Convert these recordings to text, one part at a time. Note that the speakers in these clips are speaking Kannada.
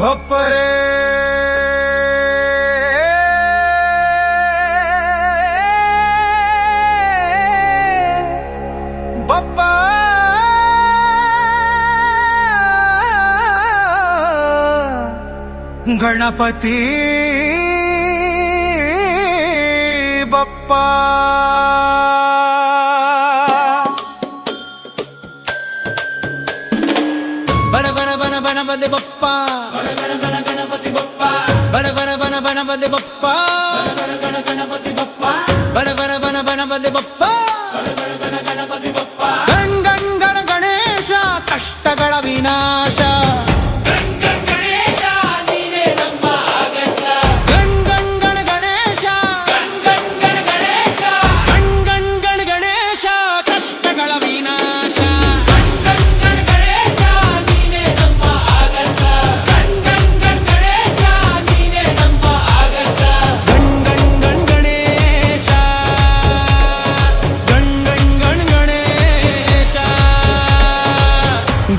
ಬಪ್ಪರೆ ಬಪ್ಪ ಗಣಪತಿ ಬಪ್ಪ ಬಣ ಬಣ ಬಣ ಬಣಪತಿ ಬಪ್ಪ ಬಣ ಬಣ ಬಣ ಗಣಪತಿ ಬಪ್ಪ ಬಣ ಬಣ ಬಣ ಬಣಪತಿ ಬಪ್ಪ ಬಣ ಬಣ ಗಣಪತಿ ಬಪ್ಪ ಬಣ ಬಣ ಬಣ ಬಣಪತಿ ಬಪ್ಪ ಬಣ ಬಣ ಗಣಪತಿ ಬಪ್ಪ ಗಣ್ ಗಣ್ ಗಣ ಗಣೇಶ ಕಷ್ಟಗಳ ವಿನಾಶ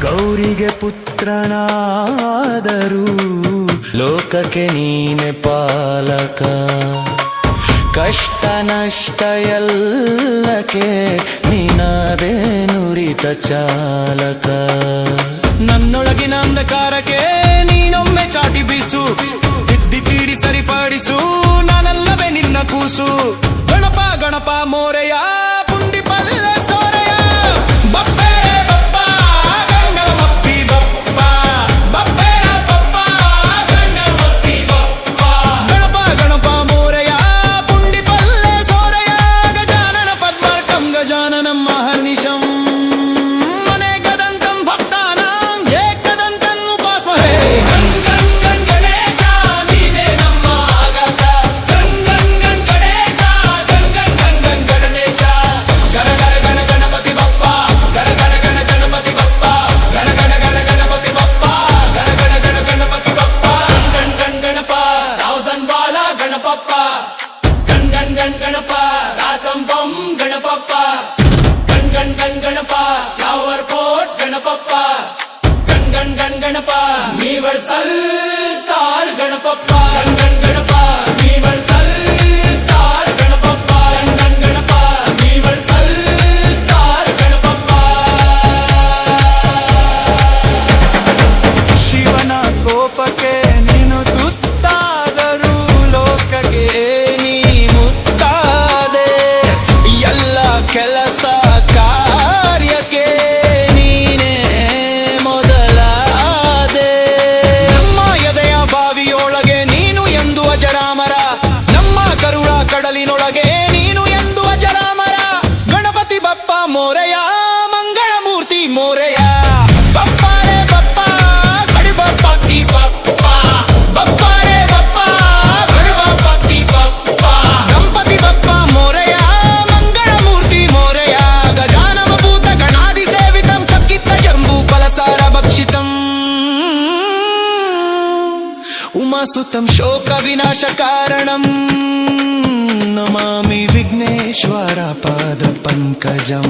ಗೌರಿಗೆ ಪುತ್ರನಾದರೂ ಲೋಕಕ್ಕೆ ನೀನೆ ಪಾಲಕ ಕಷ್ಟ ನಷ್ಟ ಎಲ್ಲಕ್ಕೆ ನೀನಾದೆ ನುರಿತ ಚಾಲಕ ನನ್ನೊಳಗಿನ ಅಂಧಕಾರಕ್ಕೆ ನೀನೊಮ್ಮೆ ಚಾಟಿ ಬೀಸು ತಿದ್ದಿ ತೀಡಿ ಸರಿಪಡಿಸು ನಾನಲ್ಲವೇ ನಿನ್ನ ಕೂಸು ಗಣಪ ಗಣಪ ಮೋರೆಯ ಪುಂಡಿ ಪಲ್ಲ ಸೋರೆಯ ಬಪ್ಪೆ ಗಣಪ ರಾಸಂಬಂ ಗಣಪಪ್ಪ ಗಣ್ ಗಣ್ ಗಣ್ ಗಣಪ ಫ್ಲವರ್ ಪೋಟ್ ಗಣಪಪ್ಪ ಗಣ್ ಗಣ್ ಗಣ್ ಗಣಪ ಯೂನಿವರ್ಸಲ್ ಸ್ಟಾರ್ ಗಣಪಪ್ಪ ಗಣ್ ಗಣ್ ಗಣಪ ಯೂನಿವರ್ಸಲ್ ಸ್ಟಾರ್ ಗಣಪಪ್ಪ ಗಣ್ ಗಣ್ ಗಣಪ ಯೂನಿವರ್ಸಲ್ ಸ್ಟಾರ್ ಗಣಪಪ್ಪ ಶಿವನ ಕೋಪಕ್ಕೆ ನೀನು ತುತ್ತಾದರೂ ಲೋಕಕ್ಕೆ ಕೆಲಸ ಕಾರ್ಯಕ್ಕೆ ನೀನೇ ಮೊದಲಾದೆ ನಮ್ಮ ಎದೆಯ ಬಾವಿಯೊಳಗೆ ನೀನು ಎಂದು ಅಜರಾಮರ ನಮ್ಮ ಕರುಳ ಕಡಲಿನೊಳಗೆ ನೀನು ಎಂದು ಅಜರಾಮರ ಗಣಪತಿ ಬಪ್ಪ ಮೋರೆಯ ಮಂಗಳ ಮೂರ್ತಿ ಮೋರೆಯ ಬಪ್ಪಾರೆ ಬಪ್ಪ ಗಡಿ ಬಪ್ಪಿ ಬಪ್ಪ ಬಪ್ಪಾರೆ ಬಪ್ಪ ಗಡಿ ಬಪ್ಪಿ ಬಪ್ಪ ಗಣಪತಿ ಬಪ್ಪ ಮೋರೆಯ ಉಮಾಸುತಂ ಶೋಕ ವಿನಾಶ ಕಾರಣಂ ನಮಾಮಿ ವಿಘ್ನೇಶ್ವರ ಪಾದ ಪಂಕಜಂ.